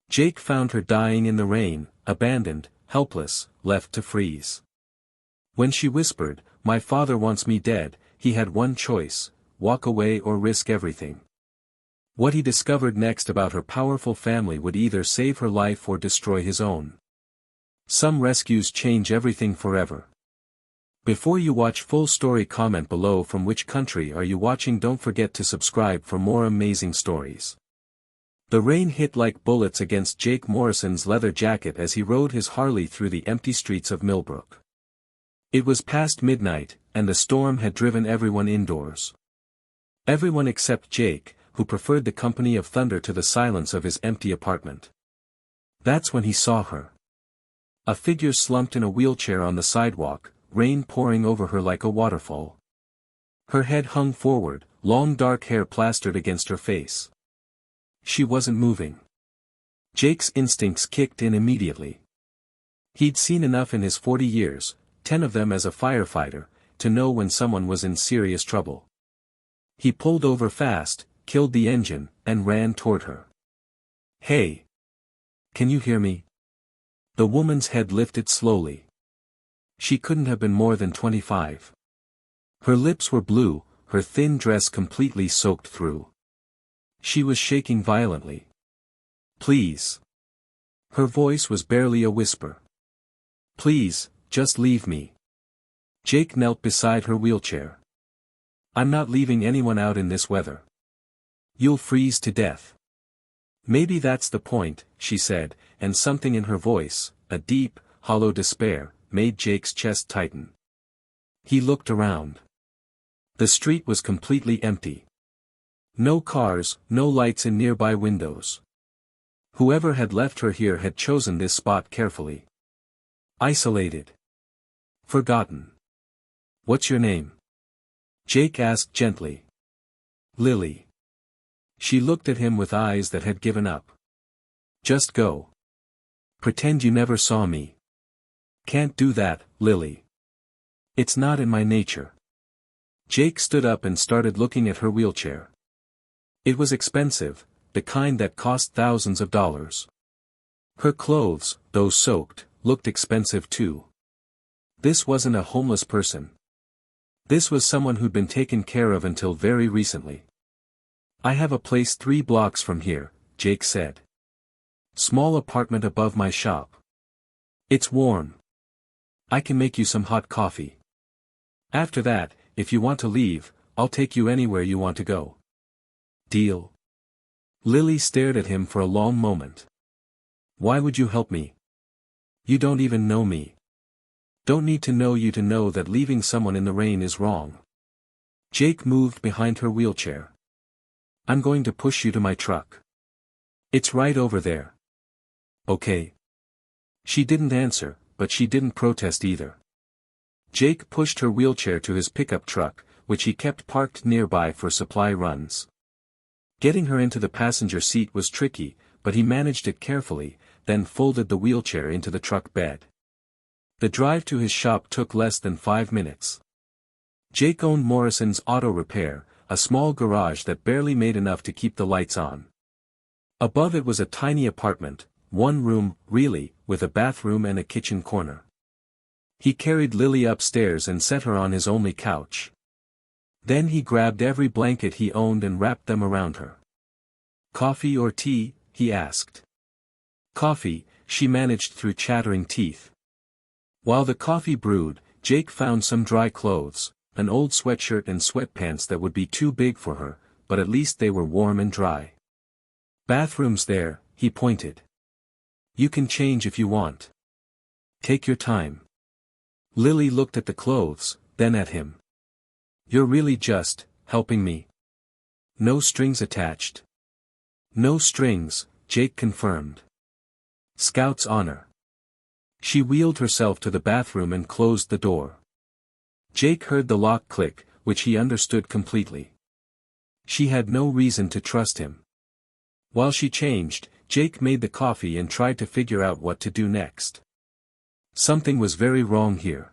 Jake found her dying in the rain, abandoned, helpless, left to freeze. When she whispered, "My father wants me dead," he had one choice: walk away or risk everything. What he discovered next about her powerful family would either save her life or destroy his own. Some rescues change everything forever. Before you watch full story, comment below from which country are you watching. Don't forget to subscribe for more amazing stories. The rain hit like bullets against Jake Morrison's leather jacket as he rode his Harley through the empty streets of Millbrook. It was past midnight, and the storm had driven everyone indoors. Everyone except Jake, who preferred the company of thunder to the silence of his empty apartment. That's when he saw her. A figure slumped in a wheelchair on the sidewalk, rain pouring over her like a waterfall. Her head hung forward, long dark hair plastered against her face. She wasn't moving. Jake's instincts kicked in immediately. He'd seen enough in his 40 years, 10 of them as a firefighter, to know when someone was in serious trouble. He pulled over fast, killed the engine, and ran toward her. "Hey! Can you hear me?" The woman's head lifted slowly. She couldn't have been more than 25. Her lips were blue, her thin dress completely soaked through. She was shaking violently. "Please." Her voice was barely a whisper. "Please, just leave me." Jake knelt beside her wheelchair. "I'm not leaving anyone out in this weather. You'll freeze to death." "Maybe that's the point," she said, and something in her voice, a deep, hollow despair, made Jake's chest tighten. He looked around. The street was completely empty. No cars, no lights in nearby windows. Whoever had left her here had chosen this spot carefully. Isolated. Forgotten. "What's your name?" Jake asked gently. "Lily." She looked at him with eyes that had given up. "Just go. Pretend you never saw me." "Can't do that, Lily. It's not in my nature." Jake stood up and started looking at her wheelchair. It was expensive, the kind that cost thousands of dollars. Her clothes, though soaked, looked expensive too. This wasn't a homeless person. This was someone who'd been taken care of until very recently. "I have a place 3 blocks from here," Jake said. "Small apartment above my shop. It's warm. I can make you some hot coffee. After that, if you want to leave, I'll take you anywhere you want to go. Deal?" Lily stared at him for a long moment. "Why would you help me? You don't even know me." "Don't need to know you to know that leaving someone in the rain is wrong." Jake moved behind her wheelchair. "I'm going to push you to my truck. It's right over there." "Okay." She didn't answer, but she didn't protest either. Jake pushed her wheelchair to his pickup truck, which he kept parked nearby for supply runs. Getting her into the passenger seat was tricky, but he managed it carefully, then folded the wheelchair into the truck bed. The drive to his shop took less than 5 minutes. Jake owned Morrison's Auto Repair, a small garage that barely made enough to keep the lights on. Above it was a tiny apartment, 1 room, really, with a bathroom and a kitchen corner. He carried Lily upstairs and set her on his only couch. Then he grabbed every blanket he owned and wrapped them around her. "Coffee or tea?" he asked. "Coffee," she managed through chattering teeth. While the coffee brewed, Jake found some dry clothes, an old sweatshirt and sweatpants that would be too big for her, but at least they were warm and dry. "Bathroom's there," he pointed. "You can change if you want. Take your time." Lily looked at the clothes, then at him. "You're really just helping me? No strings attached?" "No strings," Jake confirmed. "Scout's honor." She wheeled herself to the bathroom and closed the door. Jake heard the lock click, which he understood completely. She had no reason to trust him. While she changed, Jake made the coffee and tried to figure out what to do next. Something was very wrong here.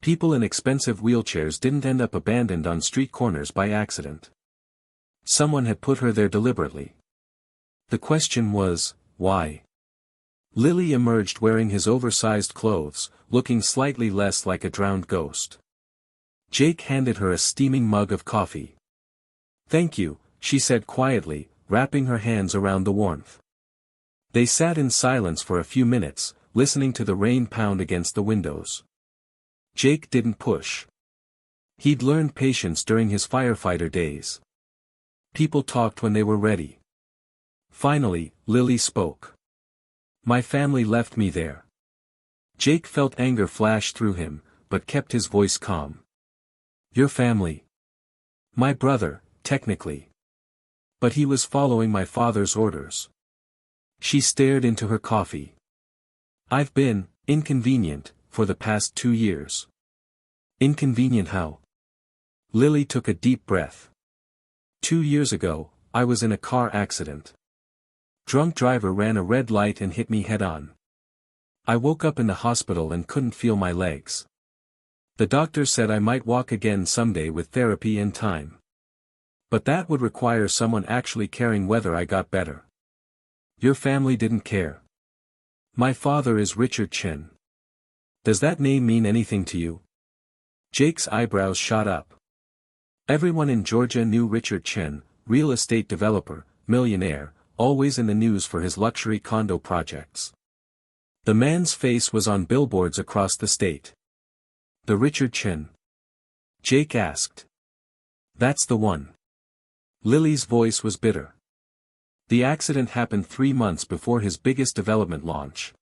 People in expensive wheelchairs didn't end up abandoned on street corners by accident. Someone had put her there deliberately. The question was, Why? Lily emerged wearing his oversized clothes, looking slightly less like a drowned ghost. Jake handed her a steaming mug of coffee. "Thank you," she said quietly, wrapping her hands around the warmth. They sat in silence for a few minutes, listening to the rain pound against the windows. Jake didn't push. He'd learned patience during his firefighter days. People talked when they were ready. Finally, Lily spoke. "My family left me there." Jake felt anger flash through him, but kept his voice calm. "Your family?" "My brother, technically. But he was following my father's orders." She stared into her coffee. "I've been inconvenient for the past 2 years." "Inconvenient how?" Lily took a deep breath. 2 years ago, I was in a car accident. Drunk driver ran a red light and hit me head-on. I woke up in the hospital and couldn't feel my legs. The doctor said I might walk again someday with therapy and time. But that would require someone actually caring whether I got better. Your family didn't care. My father is Richard Chen. Does that name mean anything to you? Jake's eyebrows shot up. Everyone in Georgia knew Richard Chen, real estate developer, millionaire, always in the news for his luxury condo projects. The man's face was on billboards across the state. The Richard Chen? Jake asked. That's the one. Lily's voice was bitter. The accident happened 3 months before his biggest development launch.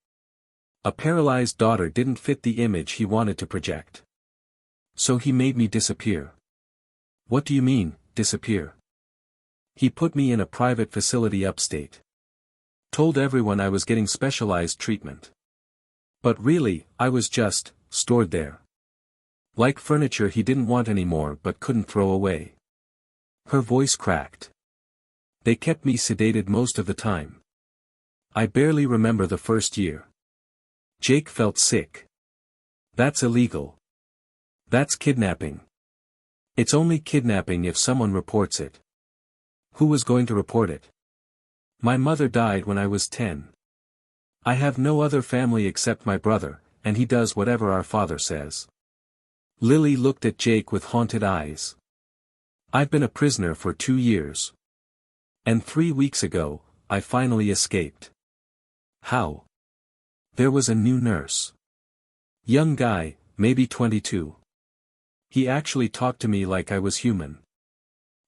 A paralyzed daughter didn't fit the image he wanted to project. So he made me disappear. What do you mean, disappear? He put me in a private facility upstate. Told everyone I was getting specialized treatment. But really, I was just stored there. Like furniture he didn't want anymore but couldn't throw away. Her voice cracked. They kept me sedated most of the time. I barely remember the first year. Jake felt sick. That's illegal. That's kidnapping. It's only kidnapping if someone reports it. Who was going to report it? My mother died when I was 10. I have no other family except my brother, and he does whatever our father says. Lily looked at Jake with haunted eyes. I've been a prisoner for 2 years. And 3 weeks ago, I finally escaped. How? There was a new nurse. Young guy, maybe 22. He actually talked to me like I was human.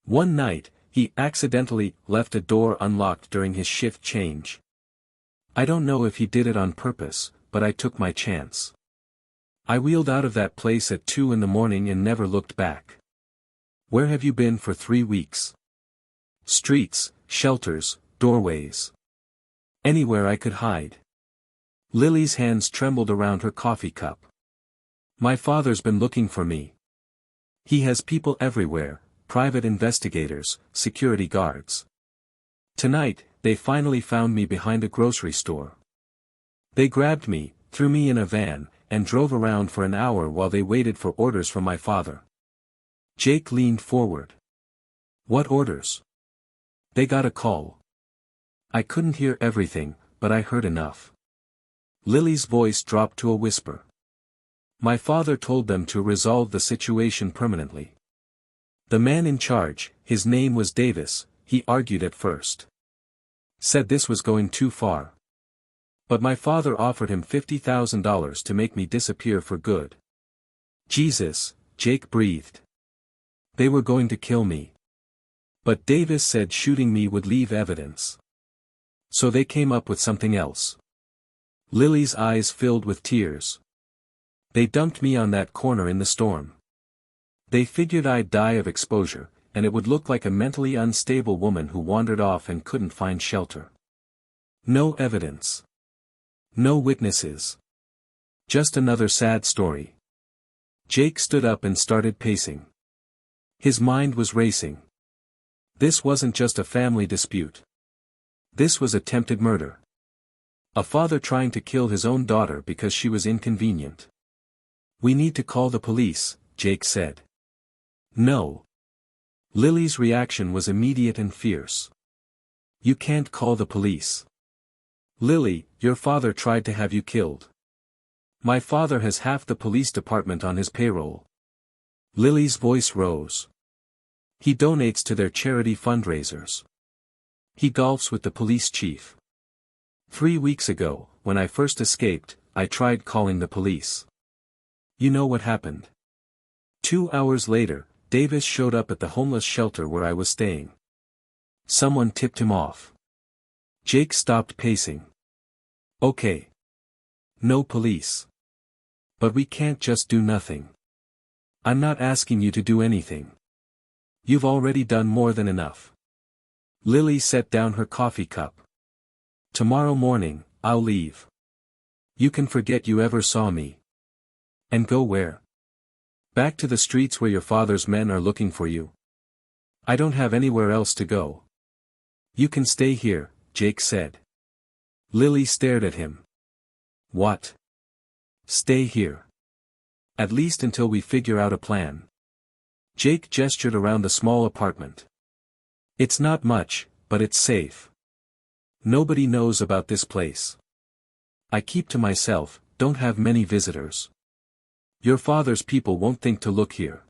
One night, he accidentally left a door unlocked during his shift change. I don't know if he did it on purpose, but I took my chance. I wheeled out of that place at 2 in the morning and never looked back. Where have you been for 3 weeks? Streets, shelters, doorways. Anywhere I could hide. Lily's hands trembled around her coffee cup. My father's been looking for me. He has people everywhere, private investigators, security guards. Tonight, they finally found me behind a grocery store. They grabbed me, threw me in a van, and drove around for an hour while they waited for orders from my father. Jake leaned forward. What orders? They got a call. I couldn't hear everything, but I heard enough. Lily's voice dropped to a whisper. My father told them to resolve the situation permanently. The man in charge, his name was Davis, he argued at first. Said this was going too far. But my father offered him $50,000 to make me disappear for good. Jesus, Jake breathed. They were going to kill me. But Davis said shooting me would leave evidence. So they came up with something else. Lily's eyes filled with tears. They dumped me on that corner in the storm. They figured I'd die of exposure, and it would look like a mentally unstable woman who wandered off and couldn't find shelter. No evidence. No witnesses. Just another sad story. Jake stood up and started pacing. His mind was racing. This wasn't just a family dispute. This was attempted murder. A father trying to kill his own daughter because she was inconvenient. We need to call the police, Jake said. No. Lily's reaction was immediate and fierce. You can't call the police. Lily, your father tried to have you killed. My father has half the police department on his payroll. Lily's voice rose. He donates to their charity fundraisers. He golfs with the police chief. 3 weeks ago, when I first escaped, I tried calling the police. You know what happened? 2 hours later, Davis showed up at the homeless shelter where I was staying. Someone tipped him off. Jake stopped pacing. Okay. No police. But we can't just do nothing. I'm not asking you to do anything. You've already done more than enough. Lily set down her coffee cup. Tomorrow morning, I'll leave. You can forget you ever saw me. And go where? Back to the streets where your father's men are looking for you. I don't have anywhere else to go. You can stay here, Jake said. Lily stared at him. What? Stay here. At least until we figure out a plan. Jake gestured around the small apartment. It's not much, but it's safe. Nobody knows about this place. I keep to myself, don't have many visitors. Your father's people won't think to look here.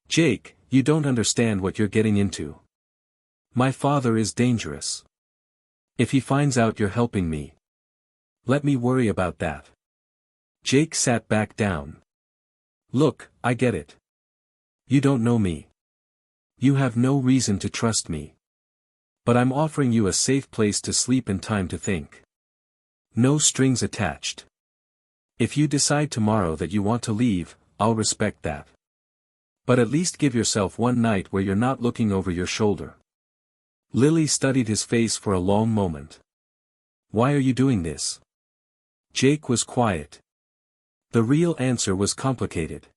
Jake, you don't understand what you're getting into. My father is dangerous. If he finds out you're helping me, let me worry about that. Jake sat back down. Look, I get it. You don't know me. You have no reason to trust me. But I'm offering you a safe place to sleep and time to think. No strings attached. If you decide tomorrow that you want to leave, I'll respect that. But at least give yourself one night where you're not looking over your shoulder. Lily studied his face for a long moment. Why are you doing this? Jake was quiet. The real answer was complicated.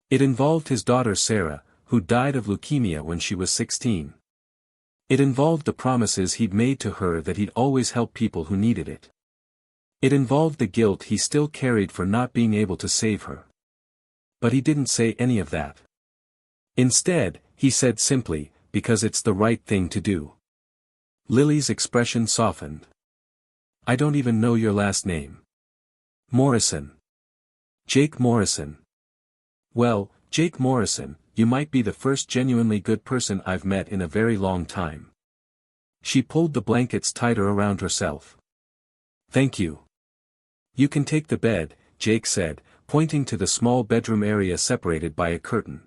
It involved his daughter Sarah, who died of leukemia when she was 16. It involved the promises he'd made to her that he'd always help people who needed it. It involved the guilt he still carried for not being able to save her. But he didn't say any of that. Instead, he said simply, because it's the right thing to do. Lily's expression softened. I don't even know your last name. Morrison. Jake Morrison. Well, Jake Morrison, you might be the first genuinely good person I've met in a very long time. She pulled the blankets tighter around herself. Thank you. You can take the bed, Jake said, pointing to the small bedroom area separated by a curtain.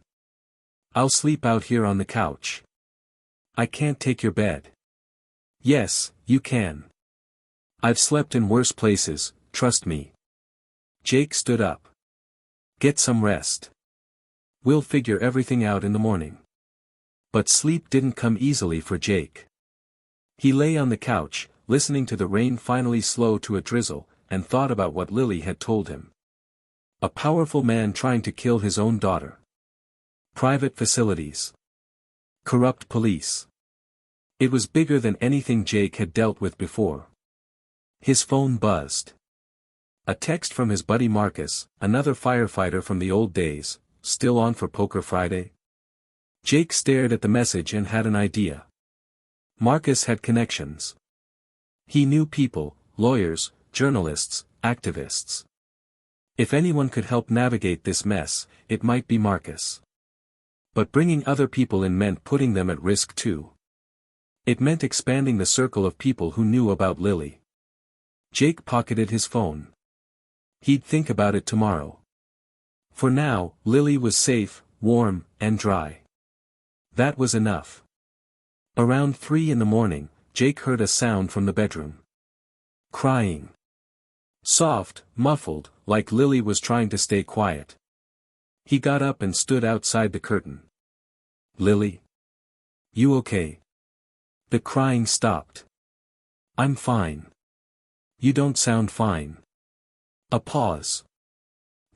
I'll sleep out here on the couch. I can't take your bed. Yes, you can. I've slept in worse places, trust me. Jake stood up. Get some rest. We'll figure everything out in the morning. But sleep didn't come easily for Jake. He lay on the couch, listening to the rain finally slow to a drizzle, and thought about what Lily had told him. A powerful man trying to kill his own daughter. Private facilities. Corrupt police. It was bigger than anything Jake had dealt with before. His phone buzzed. A text from his buddy Marcus, another firefighter from the old days, still on for Poker Friday? Jake stared at the message and had an idea. Marcus had connections. He knew people, lawyers, journalists, activists. If anyone could help navigate this mess, it might be Marcus. But bringing other people in meant putting them at risk too. It meant expanding the circle of people who knew about Lily. Jake pocketed his phone. He'd think about it tomorrow. For now, Lily was safe, warm, and dry. That was enough. Around 3 in the morning, Jake heard a sound from the bedroom. Crying. Soft, muffled, like Lily was trying to stay quiet. He got up and stood outside the curtain. Lily? You okay? The crying stopped. I'm fine. You don't sound fine. A pause.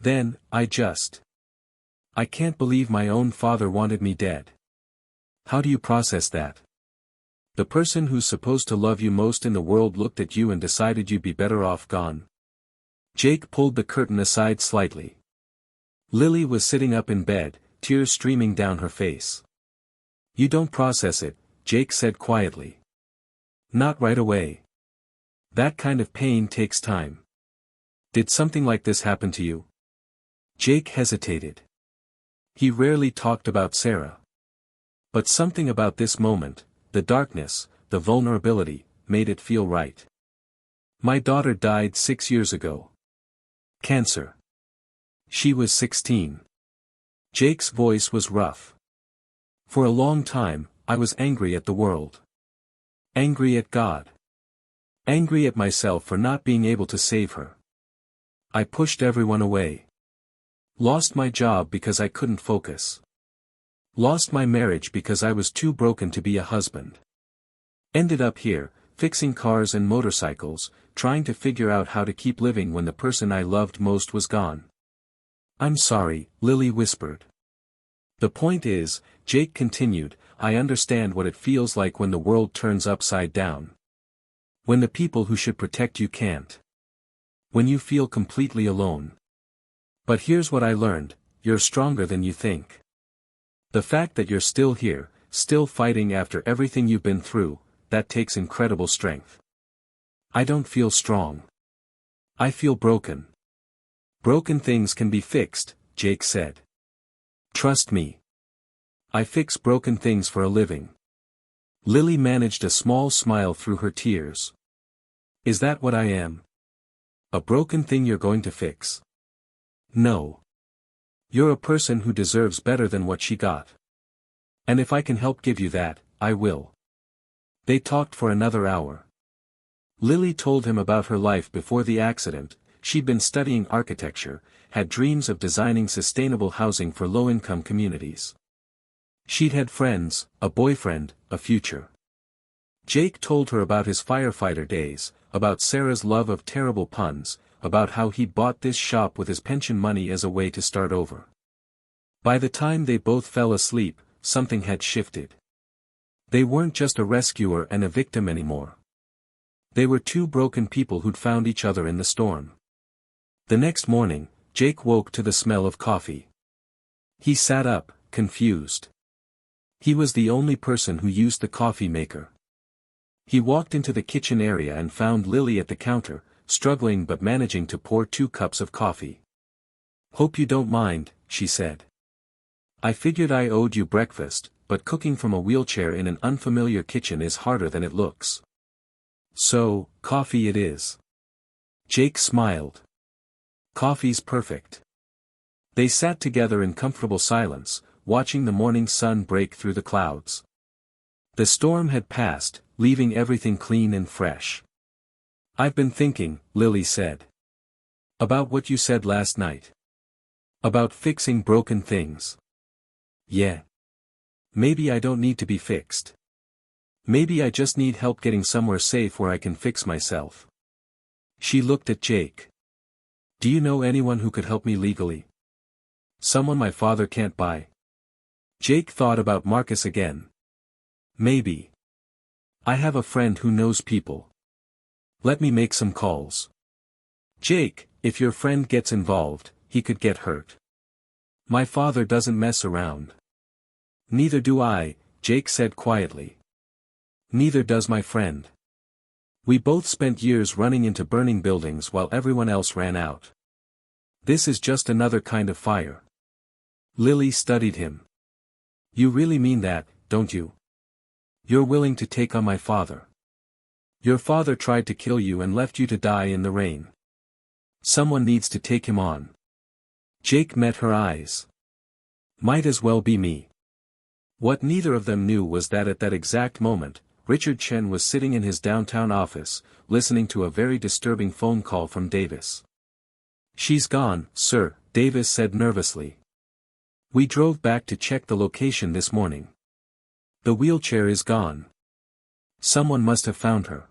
Then, I can't believe my own father wanted me dead. How do you process that? The person who's supposed to love you most in the world looked at you and decided you'd be better off gone. Jake pulled the curtain aside slightly. Lily was sitting up in bed, tears streaming down her face. You don't process it, Jake said quietly. Not right away. That kind of pain takes time. Did something like this happen to you? Jake hesitated. He rarely talked about Sarah. But something about this moment, the darkness, the vulnerability, made it feel right. My daughter died 6 years ago. Cancer. She was 16. Jake's voice was rough. For a long time, I was angry at the world. Angry at God. Angry at myself for not being able to save her. I pushed everyone away. Lost my job because I couldn't focus. Lost my marriage because I was too broken to be a husband. Ended up here, fixing cars and motorcycles, trying to figure out how to keep living when the person I loved most was gone. I'm sorry, Lily whispered. The point is, Jake continued, I understand what it feels like when the world turns upside down. When the people who should protect you can't. When you feel completely alone. But here's what I learned, you're stronger than you think. The fact that you're still here, still fighting after everything you've been through, that takes incredible strength. I don't feel strong. I feel broken. Broken things can be fixed, Jake said. Trust me. I fix broken things for a living. Lily managed a small smile through her tears. Is that what I am? A broken thing you're going to fix? No. You're a person who deserves better than what she got. And if I can help give you that, I will. They talked for another hour. Lily told him about her life before the accident. She'd been studying architecture, had dreams of designing sustainable housing for low-income communities. She'd had friends, a boyfriend, a future. Jake told her about his firefighter days, about Sarah's love of terrible puns, about how he'd bought this shop with his pension money as a way to start over. By the time they both fell asleep, something had shifted. They weren't just a rescuer and a victim anymore. They were two broken people who'd found each other in the storm. The next morning, Jake woke to the smell of coffee. He sat up, confused. He was the only person who used the coffee maker. He walked into the kitchen area and found Lily at the counter, struggling but managing to pour 2 cups of coffee. Hope you don't mind, she said. I figured I owed you breakfast, but cooking from a wheelchair in an unfamiliar kitchen is harder than it looks. So, coffee it is. Jake smiled. Coffee's perfect. They sat together in comfortable silence, watching the morning sun break through the clouds. The storm had passed, leaving everything clean and fresh. I've been thinking, Lily said. About what you said last night. About fixing broken things. Yeah. Maybe I don't need to be fixed. Maybe I just need help getting somewhere safe where I can fix myself. She looked at Jake. Do you know anyone who could help me legally? Someone my father can't buy? Jake thought about Marcus again. Maybe. I have a friend who knows people. Let me make some calls. Jake, if your friend gets involved, he could get hurt. My father doesn't mess around. Neither do I, Jake said quietly. Neither does my friend. We both spent years running into burning buildings while everyone else ran out. This is just another kind of fire. Lily studied him. You really mean that, don't you? You're willing to take on my father. Your father tried to kill you and left you to die in the rain. Someone needs to take him on. Jake met her eyes. Might as well be me. What neither of them knew was that at that exact moment, Richard Chen was sitting in his downtown office, listening to a very disturbing phone call from Davis. She's gone, sir, Davis said nervously. We drove back to check the location this morning. The wheelchair is gone. Someone must have found her.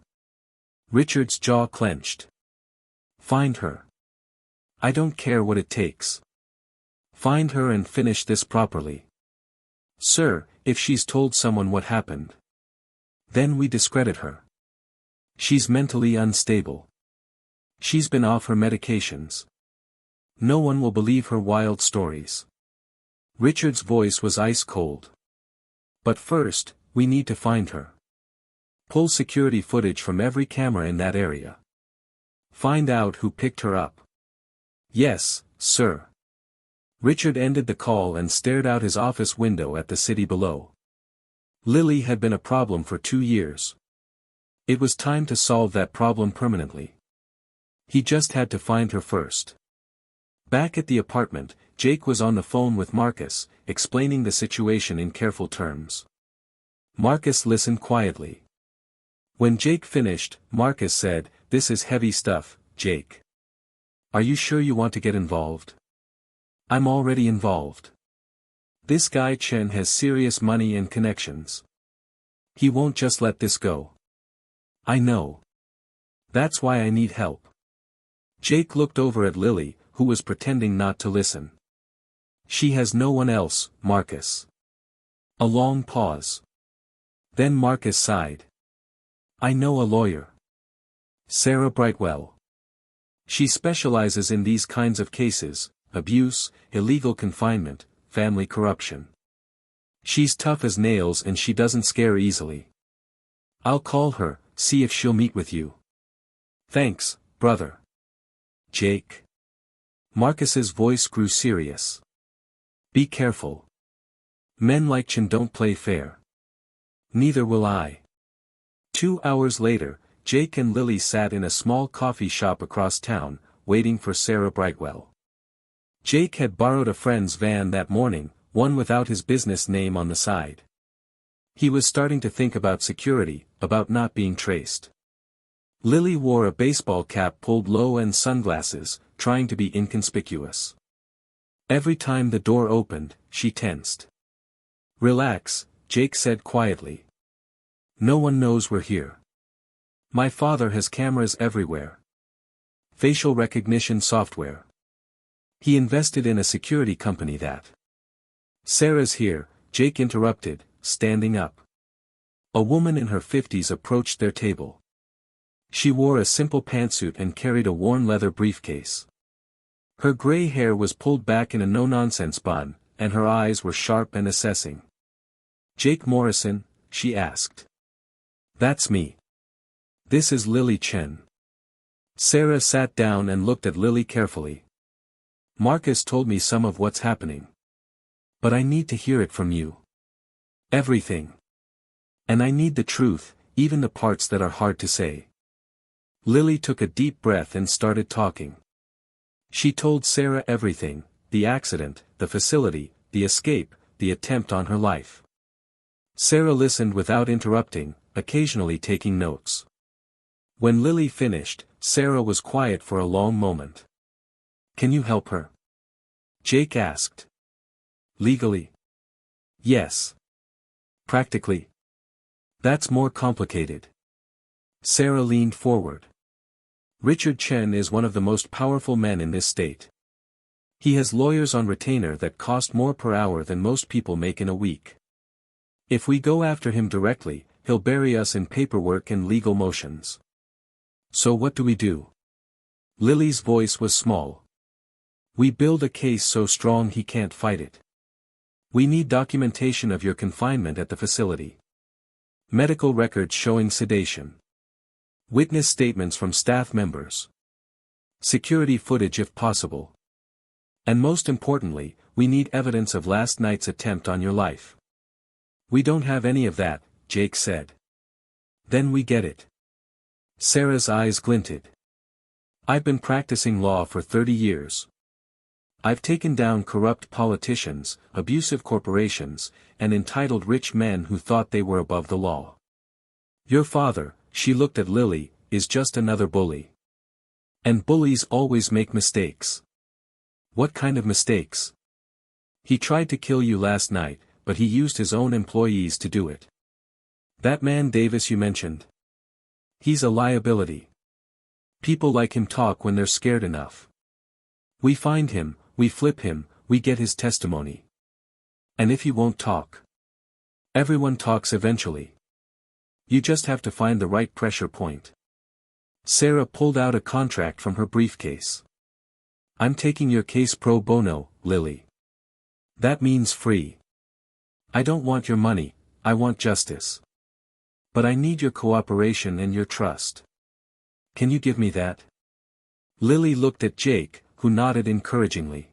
Richard's jaw clenched. Find her. I don't care what it takes. Find her and finish this properly. Sir, if she's told someone what happened. Then we discredit her. She's mentally unstable. She's been off her medications. No one will believe her wild stories. Richard's voice was ice cold. But first, we need to find her. Pull security footage from every camera in that area. Find out who picked her up. Yes, sir. Richard ended the call and stared out his office window at the city below. Lily had been a problem for 2 years. It was time to solve that problem permanently. He just had to find her first. Back at the apartment, Jake was on the phone with Marcus, explaining the situation in careful terms. Marcus listened quietly. When Jake finished, Marcus said, "This is heavy stuff, Jake. Are you sure you want to get involved?" "I'm already involved. This guy Chen has serious money and connections. He won't just let this go." "I know. That's why I need help." Jake looked over at Lily, who was pretending not to listen. "She has no one else, Marcus." A long pause. Then Marcus sighed. "I know a lawyer. Sarah Brightwell. She specializes in these kinds of cases: abuse, illegal confinement, family corruption. She's tough as nails and she doesn't scare easily. I'll call her, see if she'll meet with you." "Thanks, brother." "Jake." Marcus's voice grew serious. "Be careful. Men like Chen don't play fair. Neither will I." 2 hours later, Jake and Lily sat in a small coffee shop across town, waiting for Sarah Brightwell. Jake had borrowed a friend's van that morning, one without his business name on the side. He was starting to think about security, about not being traced. Lily wore a baseball cap pulled low and sunglasses, trying to be inconspicuous. Every time the door opened, she tensed. "Relax," Jake said quietly. "No one knows we're here. My father has cameras everywhere. Facial recognition software. He invested in a security company that—" "Sarah's here," Jake interrupted, standing up. A woman in her 50s approached their table. She wore a simple pantsuit and carried a worn leather briefcase. Her gray hair was pulled back in a no-nonsense bun, and her eyes were sharp and assessing. "Jake Morrison?" she asked. "That's me. This is Lily Chen." Sarah sat down and looked at Lily carefully. "Marcus told me some of what's happening. But I need to hear it from you. Everything. And I need the truth, even the parts that are hard to say." Lily took a deep breath and started talking. She told Sarah everything: the accident, the facility, the escape, the attempt on her life. Sarah listened without interrupting, occasionally taking notes. When Lily finished, Sarah was quiet for a long moment. "Can you help her?" Jake asked. "Legally?" "Yes. Practically?" "That's more complicated." Sarah leaned forward. "Richard Chen is one of the most powerful men in this state. He has lawyers on retainer that cost more per hour than most people make in a week. If we go after him directly, he'll bury us in paperwork and legal motions. So what do we do?" Lily's voice was small. "We build a case so strong he can't fight it. We need documentation of your confinement at the facility. Medical records showing sedation. Witness statements from staff members. Security footage if possible. And most importantly, we need evidence of last night's attempt on your life." "We don't have any of that," Jake said. "Then we get it." Sarah's eyes glinted. "I've been practicing law for 30 years. I've taken down corrupt politicians, abusive corporations, and entitled rich men who thought they were above the law. Your father," she looked at Lily, "is just another bully. And bullies always make mistakes." "What kind of mistakes?" "He tried to kill you last night, but he used his own employees to do it. That man Davis you mentioned. He's a liability. People like him talk when they're scared enough. We find him, we flip him, we get his testimony. And if he won't talk? Everyone talks eventually. You just have to find the right pressure point." Sarah pulled out a contract from her briefcase. "I'm taking your case pro bono, Lily. That means free. I don't want your money, I want justice." But I need your cooperation and your trust. Can you give me that? Lily looked at Jake, who nodded encouragingly.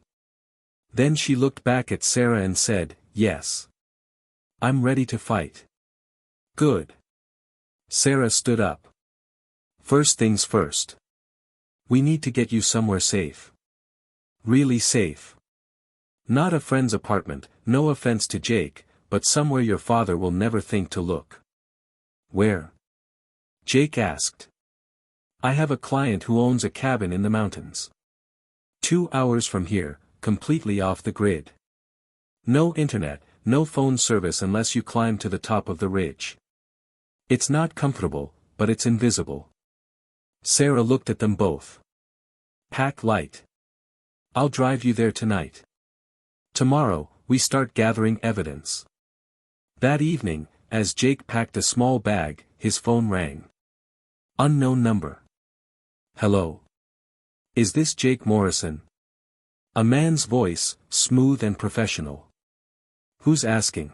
Then she looked back at Sarah and said, yes. I'm ready to fight. Good. Sarah stood up. First things first. We need to get you somewhere safe. Really safe. Not a friend's apartment, no offense to Jake, but somewhere your father will never think to look. Where? Jake asked. I have a client who owns a cabin in the mountains. 2 hours from here, completely off the grid. No internet, no phone service unless you climb to the top of the ridge. It's not comfortable, but it's invisible. Sarah looked at them both. Pack light. I'll drive you there tonight. Tomorrow, we start gathering evidence. That evening, as Jake packed a small bag, his phone rang. Unknown number. Hello. Is this Jake Morrison? A man's voice, smooth and professional. Who's asking?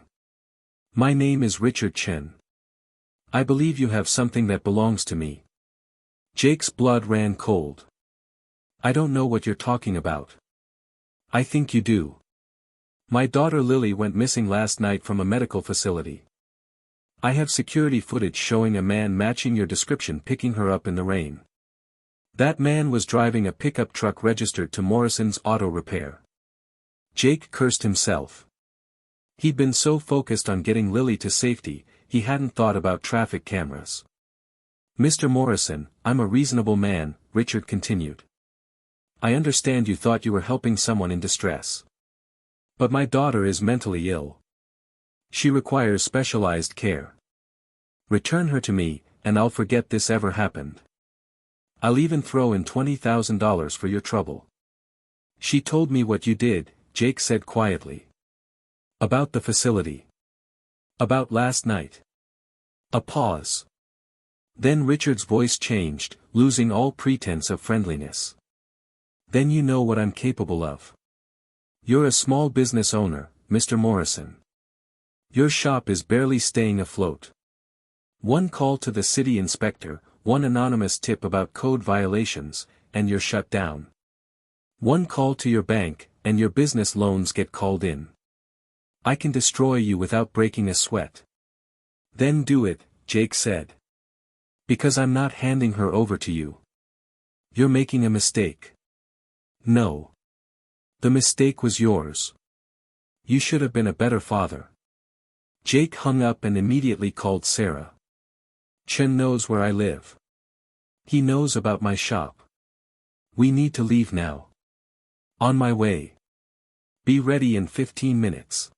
My name is Richard Chen. I believe you have something that belongs to me. Jake's blood ran cold. I don't know what you're talking about. I think you do. My daughter Lily went missing last night from a medical facility. I have security footage showing a man matching your description picking her up in the rain. That man was driving a pickup truck registered to Morrison's Auto Repair. Jake cursed himself. He'd been so focused on getting Lily to safety, he hadn't thought about traffic cameras. Mr. Morrison, I'm a reasonable man, Richard continued. I understand you thought you were helping someone in distress. But my daughter is mentally ill. She requires specialized care. Return her to me, and I'll forget this ever happened. I'll even throw in $20,000 for your trouble. She told me what you did, Jake said quietly. About the facility. About last night. A pause. Then Richard's voice changed, losing all pretense of friendliness. Then you know what I'm capable of. You're a small business owner, Mr. Morrison. Your shop is barely staying afloat. One call to the city inspector, one anonymous tip about code violations, and you're shut down. One call to your bank, and your business loans get called in. I can destroy you without breaking a sweat. Then do it, Jake said. Because I'm not handing her over to you. You're making a mistake. No. The mistake was yours. You should have been a better father. Jake hung up and immediately called Sarah. Chen knows where I live. He knows about my shop. We need to leave now. On my way. Be ready in 15 minutes.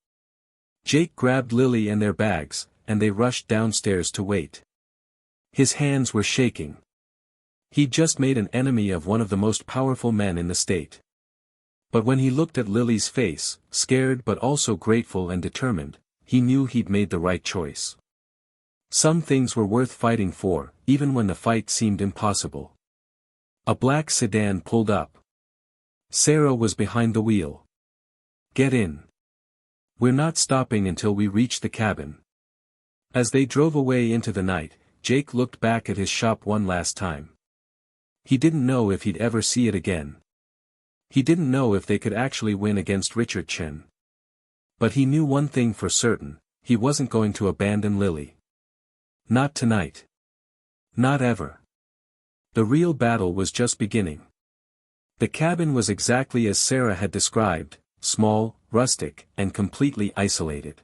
Jake grabbed Lily and their bags, and they rushed downstairs to wait. His hands were shaking. He'd just made an enemy of one of the most powerful men in the state. But when he looked at Lily's face, scared but also grateful and determined, he knew he'd made the right choice. Some things were worth fighting for, even when the fight seemed impossible. A black sedan pulled up. Sarah was behind the wheel. Get in. We're not stopping until we reach the cabin. As they drove away into the night, Jake looked back at his shop one last time. He didn't know if he'd ever see it again. He didn't know if they could actually win against Richard Chen. But he knew one thing for certain, he wasn't going to abandon Lily. Not tonight. Not ever. The real battle was just beginning. The cabin was exactly as Sarah had described, small, rustic, and completely isolated.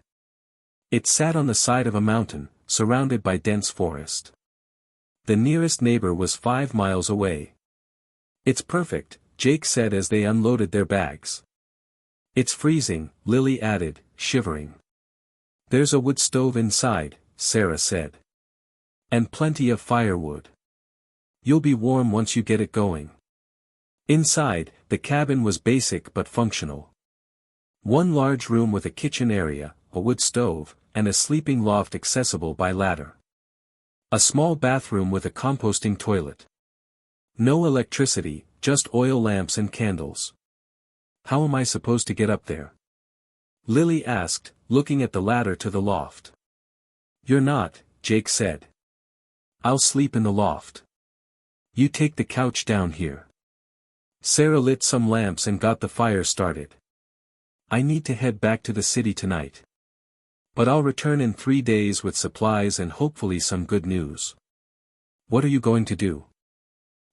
It sat on the side of a mountain, surrounded by dense forest. The nearest neighbor was 5 miles away. It's perfect, Jake said as they unloaded their bags. It's freezing, Lily added, shivering. There's a wood stove inside, Sarah said. And plenty of firewood. You'll be warm once you get it going. Inside, the cabin was basic but functional. One large room with a kitchen area, a wood stove, and a sleeping loft accessible by ladder. A small bathroom with a composting toilet. No electricity, just oil lamps and candles. How am I supposed to get up there? Lily asked, looking at the ladder to the loft. You're not, Jake said. I'll sleep in the loft. You take the couch down here. Sarah lit some lamps and got the fire started. I need to head back to the city tonight. But I'll return in 3 days with supplies and hopefully some good news. What are you going to do?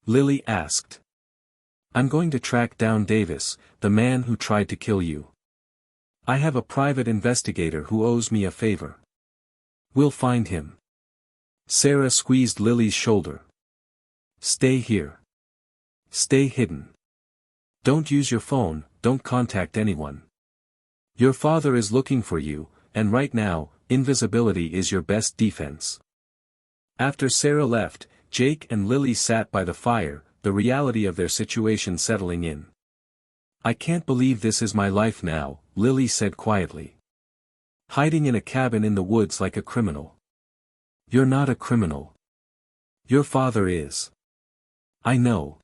Lily asked. I'm going to track down Davis, the man who tried to kill you. I have a private investigator who owes me a favor. We'll find him. Sarah squeezed Lily's shoulder. Stay here. Stay hidden. Don't use your phone, don't contact anyone. Your father is looking for you, and right now, invisibility is your best defense. After Sarah left, Jake and Lily sat by the fire, the reality of their situation settling in. I can't believe this is my life now, Lily said quietly. Hiding in a cabin in the woods like a criminal. You're not a criminal. Your father is. I know.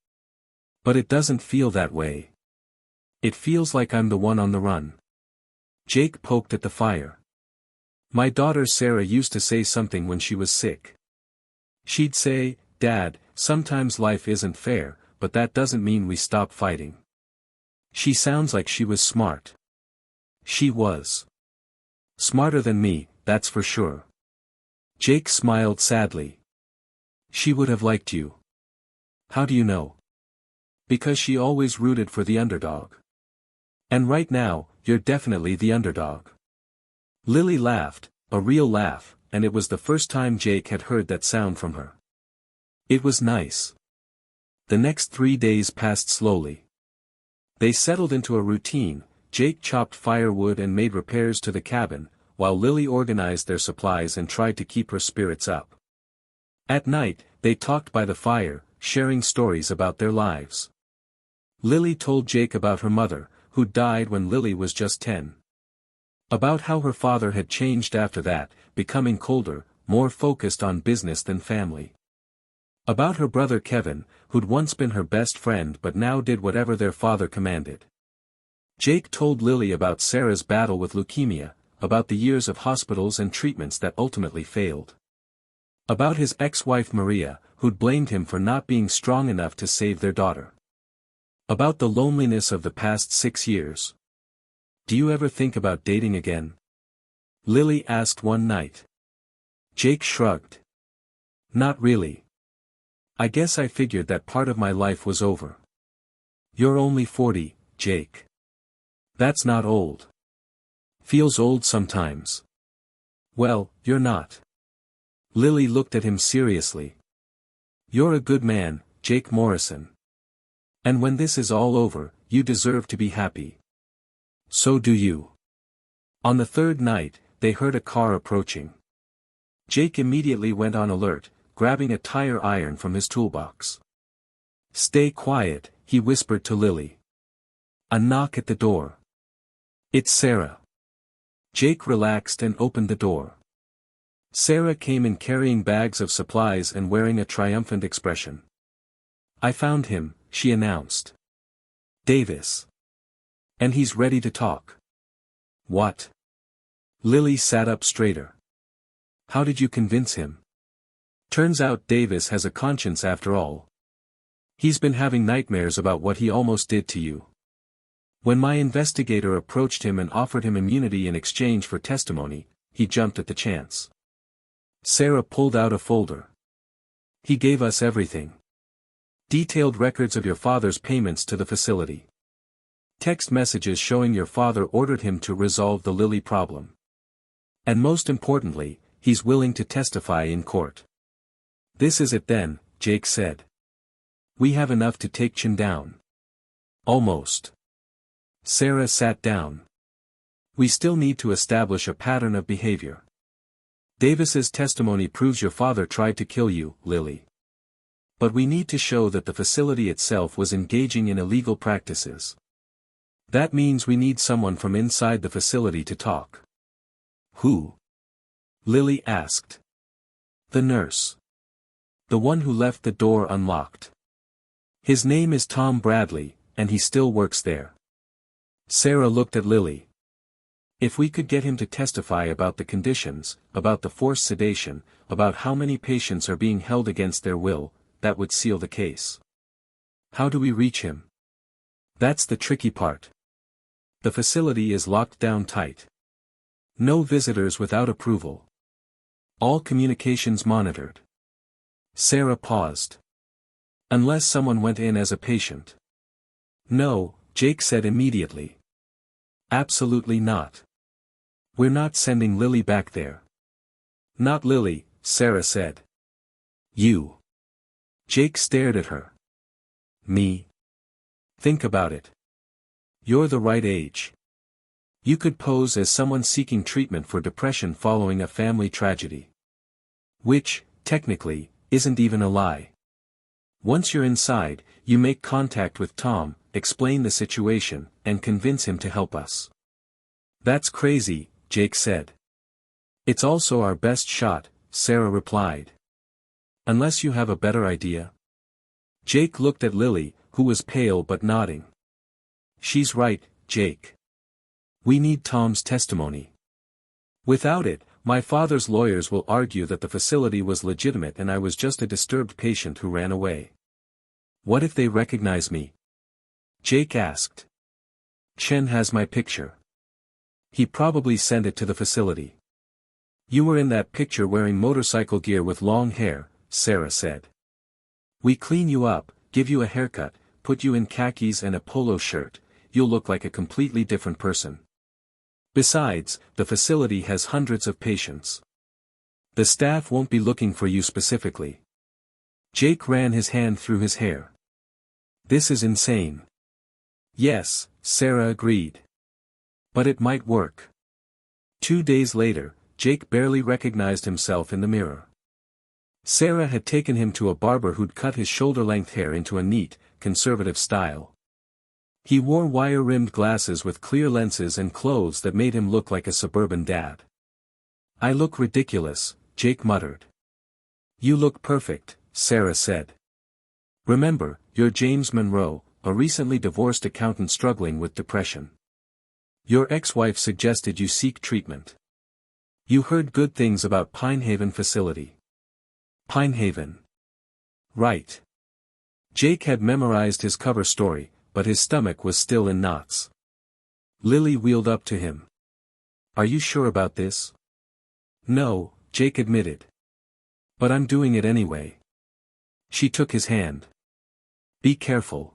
But it doesn't feel that way. It feels like I'm the one on the run. Jake poked at the fire. My daughter Sarah used to say something when she was sick. She'd say, Dad, sometimes life isn't fair, but that doesn't mean we stop fighting. She sounds like she was smart. She was. Smarter than me, that's for sure. Jake smiled sadly. She would have liked you. How do you know? Because she always rooted for the underdog. And right now, you're definitely the underdog. Lily laughed, a real laugh, and it was the first time Jake had heard that sound from her. It was nice. The next 3 days passed slowly. They settled into a routine. Jake chopped firewood and made repairs to the cabin, while Lily organized their supplies and tried to keep her spirits up. At night, they talked by the fire, sharing stories about their lives. Lily told Jake about her mother, who died when Lily was just 10. About how her father had changed after that, becoming colder, more focused on business than family. About her brother Kevin, who'd once been her best friend but now did whatever their father commanded. Jake told Lily about Sarah's battle with leukemia, about the years of hospitals and treatments that ultimately failed. About his ex-wife Maria, who'd blamed him for not being strong enough to save their daughter. About the loneliness of the past 6 years. Do you ever think about dating again? Lily asked one night. Jake shrugged. Not really. I guess I figured that part of my life was over. You're only 40, Jake. That's not old. Feels old sometimes. Well, you're not. Lily looked at him seriously. You're a good man, Jake Morrison. And when this is all over, you deserve to be happy. So do you. On the third night, they heard a car approaching. Jake immediately went on alert, grabbing a tire iron from his toolbox. Stay quiet, he whispered to Lily. A knock at the door. It's Sarah. Jake relaxed and opened the door. Sarah came in carrying bags of supplies and wearing a triumphant expression. I found him, she announced. Davis. And he's ready to talk. What? Lily sat up straighter. How did you convince him? Turns out Davis has a conscience after all. He's been having nightmares about what he almost did to you. When my investigator approached him and offered him immunity in exchange for testimony, he jumped at the chance. Sarah pulled out a folder. He gave us everything. Detailed records of your father's payments to the facility. Text messages showing your father ordered him to resolve the Lily problem. And most importantly, he's willing to testify in court. This is it then, Jake said. We have enough to take Chin down. Almost. Sarah sat down. We still need to establish a pattern of behavior. Davis's testimony proves your father tried to kill you, Lily. But we need to show that the facility itself was engaging in illegal practices. That means we need someone from inside the facility to talk. Who? Lily asked. The nurse. The one who left the door unlocked. His name is Tom Bradley, and he still works there. Sarah looked at Lily. If we could get him to testify about the conditions, about the forced sedation, about how many patients are being held against their will, that would seal the case. How do we reach him? That's the tricky part. The facility is locked down tight. No visitors without approval. All communications monitored. Sarah paused. Unless someone went in as a patient. No, Jake said immediately. Absolutely not. We're not sending Lily back there. Not Lily, Sarah said. You. Jake stared at her. Me? Think about it. You're the right age. You could pose as someone seeking treatment for depression following a family tragedy. Which, technically, isn't even a lie. Once you're inside, you make contact with Tom, explain the situation, and convince him to help us. That's crazy, Jake said. It's also our best shot, Sarah replied. Unless you have a better idea. Jake looked at Lily, who was pale but nodding. She's right, Jake. We need Tom's testimony. Without it, my father's lawyers will argue that the facility was legitimate and I was just a disturbed patient who ran away. What if they recognize me? Jake asked. Chen has my picture. He probably sent it to the facility. You were in that picture wearing motorcycle gear with long hair, Sarah said. We clean you up, give you a haircut, put you in khakis and a polo shirt, you'll look like a completely different person. Besides, the facility has hundreds of patients. The staff won't be looking for you specifically. Jake ran his hand through his hair. This is insane. Yes, Sarah agreed. But it might work. 2 days later, Jake barely recognized himself in the mirror. Sarah had taken him to a barber who'd cut his shoulder-length hair into a neat, conservative style. He wore wire-rimmed glasses with clear lenses and clothes that made him look like a suburban dad. I look ridiculous, Jake muttered. You look perfect, Sarah said. Remember, you're James Monroe, a recently divorced accountant struggling with depression. Your ex-wife suggested you seek treatment. You heard good things about Pinehaven facility. Pinehaven. Right. Jake had memorized his cover story, but his stomach was still in knots. Lily wheeled up to him. Are you sure about this? No, Jake admitted. But I'm doing it anyway. She took his hand. Be careful.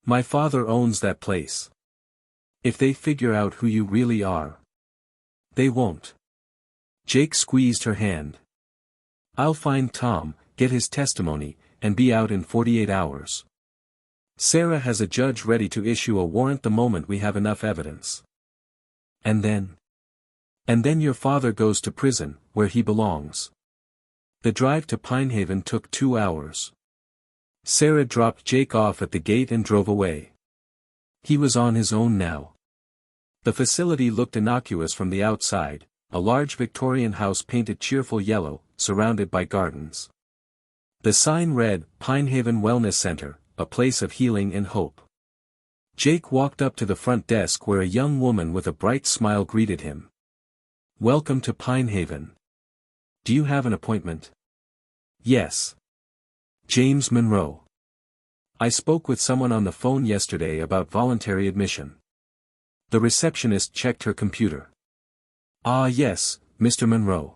My father owns that place. If they figure out who you really are. They won't. Jake squeezed her hand. I'll find Tom, get his testimony, and be out in 48 hours. Sarah has a judge ready to issue a warrant the moment we have enough evidence. And then? And then your father goes to prison, where he belongs. The drive to Pinehaven took 2 hours. Sarah dropped Jake off at the gate and drove away. He was on his own now. The facility looked innocuous from the outside, a large Victorian house painted cheerful yellow, surrounded by gardens. The sign read, Pinehaven Wellness Center, a place of healing and hope. Jake walked up to the front desk where a young woman with a bright smile greeted him. Welcome to Pinehaven. Do you have an appointment? Yes. James Monroe. I spoke with someone on the phone yesterday about voluntary admission. The receptionist checked her computer. Ah yes, Mr. Monroe.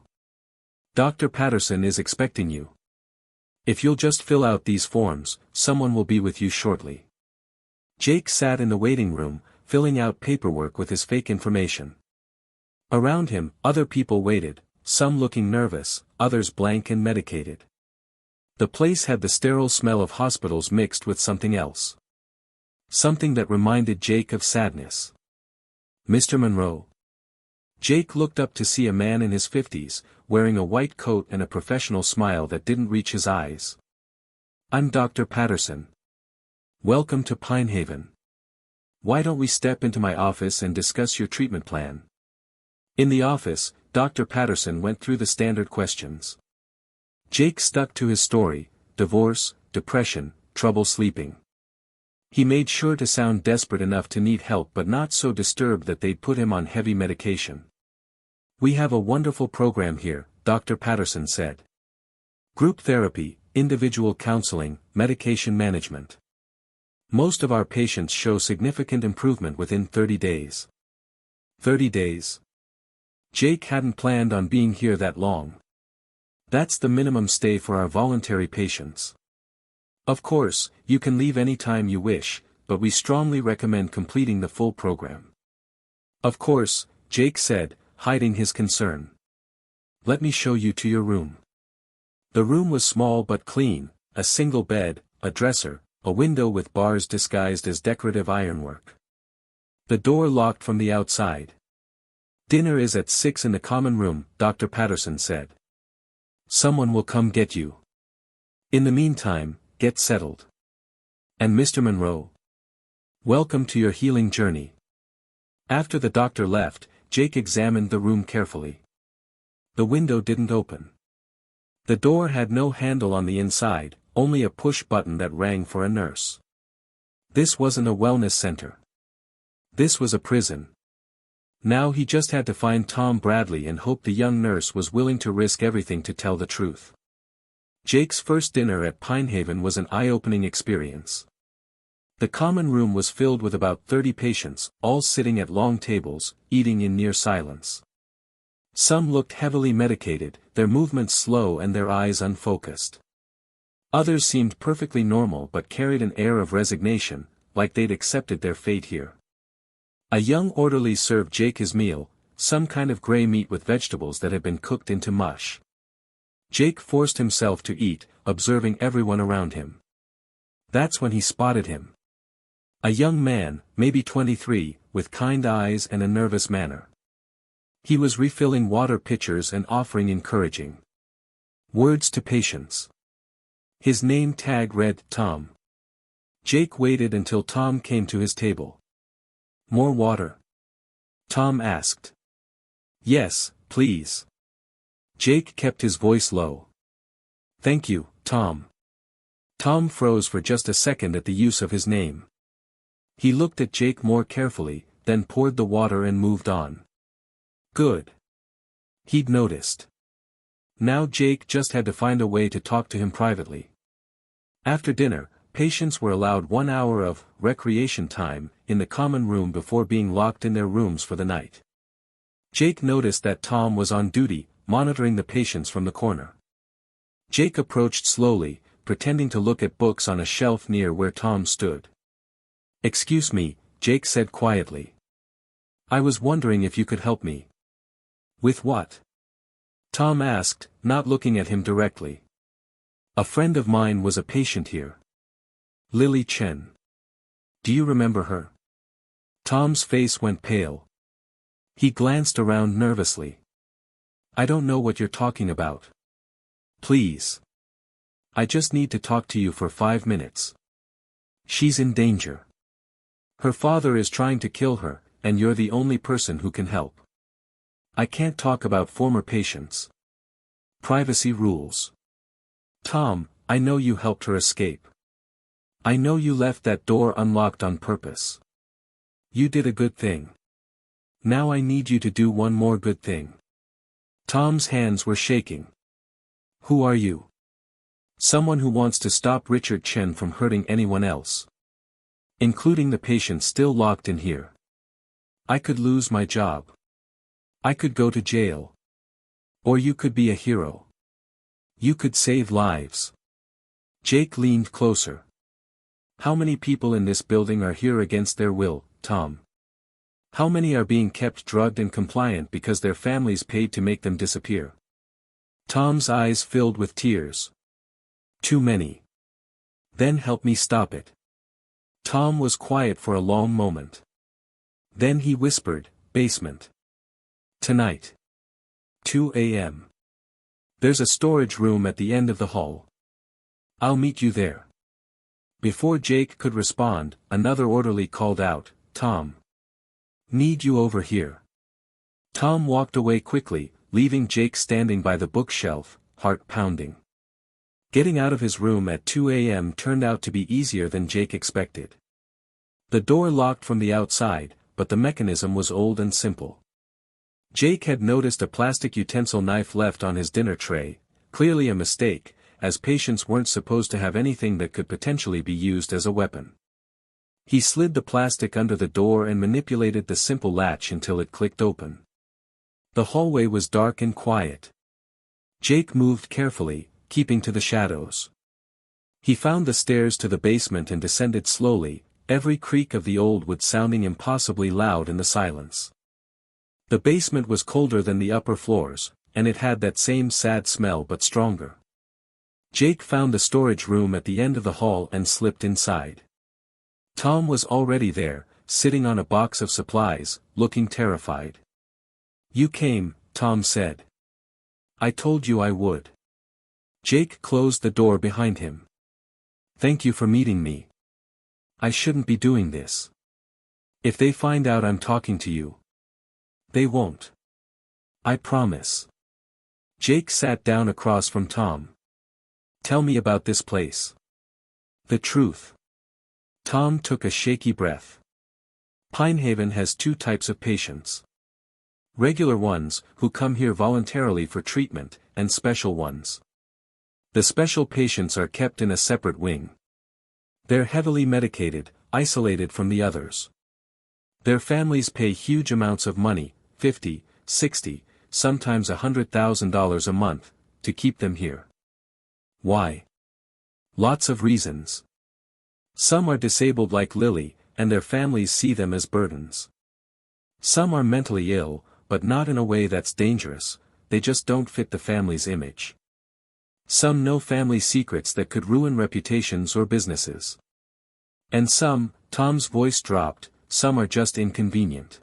Dr. Patterson is expecting you. If you'll just fill out these forms, someone will be with you shortly. Jake sat in the waiting room, filling out paperwork with his fake information. Around him, other people waited, some looking nervous, others blank and medicated. The place had the sterile smell of hospitals mixed with something else. Something that reminded Jake of sadness. Mr. Monroe. Jake looked up to see a man in his 50s, wearing a white coat and a professional smile that didn't reach his eyes. I'm Dr. Patterson. Welcome to Pinehaven. Why don't we step into my office and discuss your treatment plan? In the office, Dr. Patterson went through the standard questions. Jake stuck to his story, divorce, depression, trouble sleeping. He made sure to sound desperate enough to need help but not so disturbed that they'd put him on heavy medication. "We have a wonderful program here," Dr. Patterson said. "Group therapy, individual counseling, medication management. Most of our patients show significant improvement within 30 days. 30 days? Jake hadn't planned on being here that long. That's the minimum stay for our voluntary patients. Of course, you can leave any time you wish, but we strongly recommend completing the full program." "Of course," Jake said, hiding his concern. "Let me show you to your room." The room was small but clean, a single bed, a dresser, a window with bars disguised as decorative ironwork. The door locked from the outside. "Dinner is at 6 in the common room," Dr. Patterson said. "Someone will come get you. In the meantime, get settled. And Mr. Monroe, welcome to your healing journey." After the doctor left, Jake examined the room carefully. The window didn't open. The door had no handle on the inside, only a push button that rang for a nurse. This wasn't a wellness center. This was a prison. Now he just had to find Tom Bradley and hope the young nurse was willing to risk everything to tell the truth. Jake's first dinner at Pinehaven was an eye-opening experience. The common room was filled with about 30 patients, all sitting at long tables, eating in near silence. Some looked heavily medicated, their movements slow and their eyes unfocused. Others seemed perfectly normal but carried an air of resignation, like they'd accepted their fate here. A young orderly served Jake his meal, some kind of gray meat with vegetables that had been cooked into mush. Jake forced himself to eat, observing everyone around him. That's when he spotted him. A young man, maybe 23, with kind eyes and a nervous manner. He was refilling water pitchers and offering encouraging words to patients. His name tag read, Tom. Jake waited until Tom came to his table. "More water?" Tom asked. "Yes, please." Jake kept his voice low. "Thank you, Tom." Tom froze for just a second at the use of his name. He looked at Jake more carefully, then poured the water and moved on. Good. He'd noticed. Now Jake just had to find a way to talk to him privately. After dinner, patients were allowed 1 hour of recreation time in the common room before being locked in their rooms for the night. Jake noticed that Tom was on duty, monitoring the patients from the corner. Jake approached slowly, pretending to look at books on a shelf near where Tom stood. "Excuse me," Jake said quietly. "I was wondering if you could help me." "With what?" Tom asked, not looking at him directly. "A friend of mine was a patient here. Lily Chen. Do you remember her?" Tom's face went pale. He glanced around nervously. "I don't know what you're talking about. Please. I just need to talk to you for 5 minutes. She's in danger. Her father is trying to kill her, and you're the only person who can help. I can't talk about former patients. Privacy rules. Tom, I know you helped her escape. I know you left that door unlocked on purpose. You did a good thing. Now I need you to do one more good thing." Tom's hands were shaking. "Who are you?" "Someone who wants to stop Richard Chen from hurting anyone else. Including the patient still locked in here. I could lose my job. I could go to jail. Or you could be a hero. You could save lives." Jake leaned closer. "How many people in this building are here against their will, Tom? How many are being kept drugged and compliant because their families paid to make them disappear?" Tom's eyes filled with tears. "Too many." "Then help me stop it." Tom was quiet for a long moment. Then he whispered, "Basement. Tonight. 2 a.m. There's a storage room at the end of the hall. I'll meet you there." Before Jake could respond, another orderly called out, "Tom. Need you over here." Tom walked away quickly, leaving Jake standing by the bookshelf, heart pounding. Getting out of his room at 2 a.m. turned out to be easier than Jake expected. The door locked from the outside, but the mechanism was old and simple. Jake had noticed a plastic utensil knife left on his dinner tray, clearly a mistake, as patients weren't supposed to have anything that could potentially be used as a weapon. He slid the plastic under the door and manipulated the simple latch until it clicked open. The hallway was dark and quiet. Jake moved carefully, keeping to the shadows. He found the stairs to the basement and descended slowly, every creak of the old wood sounding impossibly loud in the silence. The basement was colder than the upper floors, and it had that same sad smell but stronger. Jake found the storage room at the end of the hall and slipped inside. Tom was already there, sitting on a box of supplies, looking terrified. "You came," Tom said. "I told you I would." Jake closed the door behind him. "Thank you for meeting me. I shouldn't be doing this. If they find out I'm talking to you." "They won't. I promise." Jake sat down across from Tom. "Tell me about this place." "The truth." Tom took a shaky breath. "Pinehaven has two types of patients. Regular ones, who come here voluntarily for treatment, and special ones. The special patients are kept in a separate wing. They're heavily medicated, isolated from the others. Their families pay huge amounts of money, $50, $60, sometimes $100,000 a month, to keep them here. Why? Lots of reasons. Some are disabled like Lily, and their families see them as burdens. Some are mentally ill, but not in a way that's dangerous, they just don't fit the family's image. Some know family secrets that could ruin reputations or businesses. And some, Tom's voice dropped, some are just inconvenient.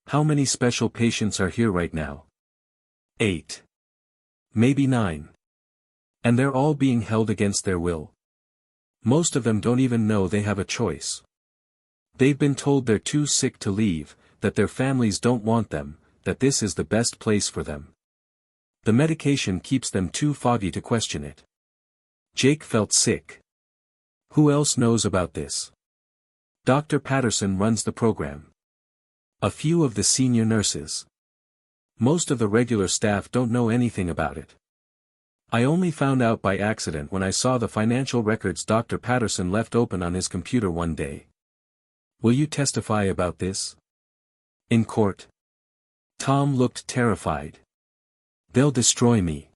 How many special patients are here right now? 8. Maybe 9. And they're all being held against their will. Most of them don't even know they have a choice. They've been told they're too sick to leave, that their families don't want them, that this is the best place for them. The medication keeps them too foggy to question it. Jake felt sick. Who else knows about this? Dr. Patterson runs the program. A few of the senior nurses. Most of the regular staff don't know anything about it. I only found out by accident when I saw the financial records Dr. Patterson left open on his computer one day. Will you testify about this? In court? Tom looked terrified. They'll destroy me.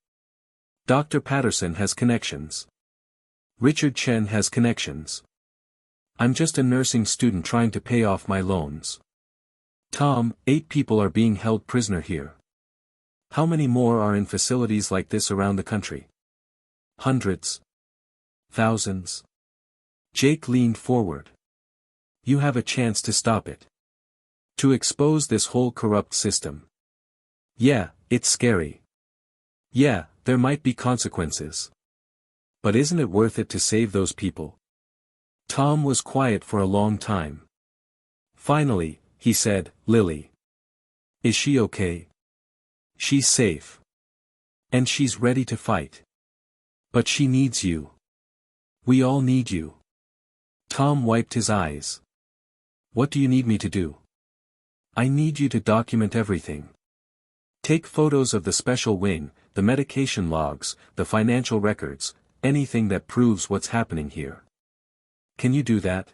Dr. Patterson has connections. Richard Chen has connections. I'm just a nursing student trying to pay off my loans. Tom, 8 people are being held prisoner here. How many more are in facilities like this around the country? Hundreds. Thousands. Jake leaned forward. You have a chance to stop it. To expose this whole corrupt system. Yeah, it's scary. Yeah, there might be consequences. But isn't it worth it to save those people? Tom was quiet for a long time. Finally, he said, Lily. Is she okay? She's safe. And she's ready to fight. But she needs you. We all need you. Tom wiped his eyes. What do you need me to do? I need you to document everything. Take photos of the special wing, the medication logs, the financial records, anything that proves what's happening here. Can you do that?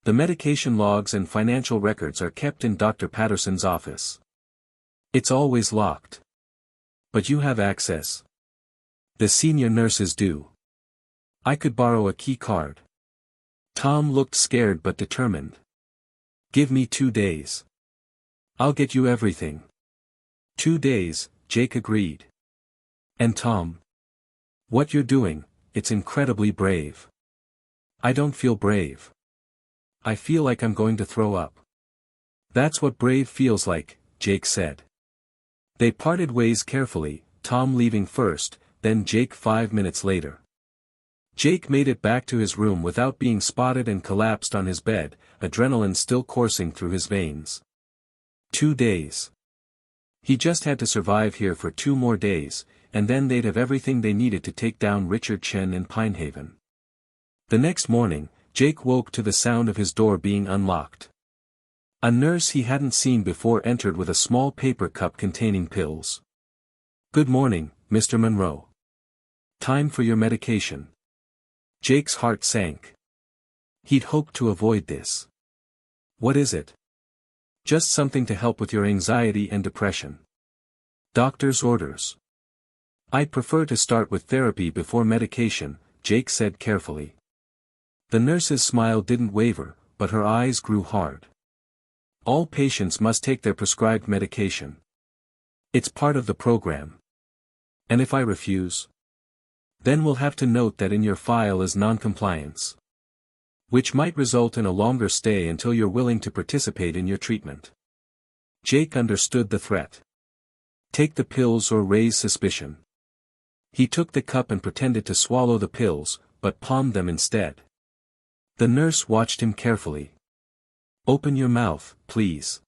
The medication logs and financial records are kept in Dr. Patterson's office. It's always locked. But you have access. The senior nurses do. I could borrow a key card. Tom looked scared but determined. Give me 2 days. I'll get you everything. 2 days, Jake agreed. And Tom? What you're doing, it's incredibly brave. I don't feel brave. I feel like I'm going to throw up. That's what brave feels like, Jake said. They parted ways carefully, Tom leaving first, then Jake 5 minutes later. Jake made it back to his room without being spotted and collapsed on his bed, adrenaline still coursing through his veins. 2 days. He just had to survive here for 2 more days, and then they'd have everything they needed to take down Richard Chen in Pinehaven. The next morning, Jake woke to the sound of his door being unlocked. A nurse he hadn't seen before entered with a small paper cup containing pills. "Good morning, Mr. Monroe. Time for your medication." Jake's heart sank. He'd hoped to avoid this. "What is it?" "Just something to help with your anxiety and depression." "Doctor's orders." "I'd prefer to start with therapy before medication," Jake said carefully. The nurse's smile didn't waver, but her eyes grew hard. "All patients must take their prescribed medication. It's part of the program. And if I refuse? Then we'll have to note that in your file as non-compliance. Which might result in a longer stay until you're willing to participate in your treatment." Jake understood the threat. Take the pills or raise suspicion. He took the cup and pretended to swallow the pills, but palmed them instead. The nurse watched him carefully. "Open your mouth, please."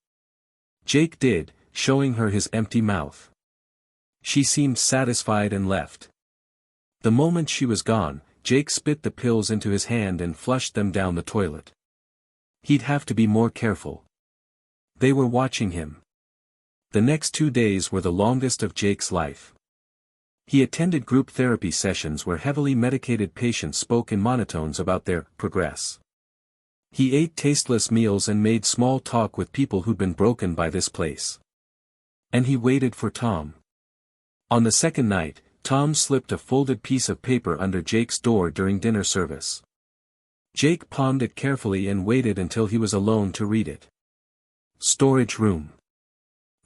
Jake did, showing her his empty mouth. She seemed satisfied and left. The moment she was gone, Jake spit the pills into his hand and flushed them down the toilet. He'd have to be more careful. They were watching him. The next 2 days were the longest of Jake's life. He attended group therapy sessions where heavily medicated patients spoke in monotones about their progress. He ate tasteless meals and made small talk with people who'd been broken by this place. And he waited for Tom. On the second night, Tom slipped a folded piece of paper under Jake's door during dinner service. Jake palmed it carefully and waited until he was alone to read it. "Storage room.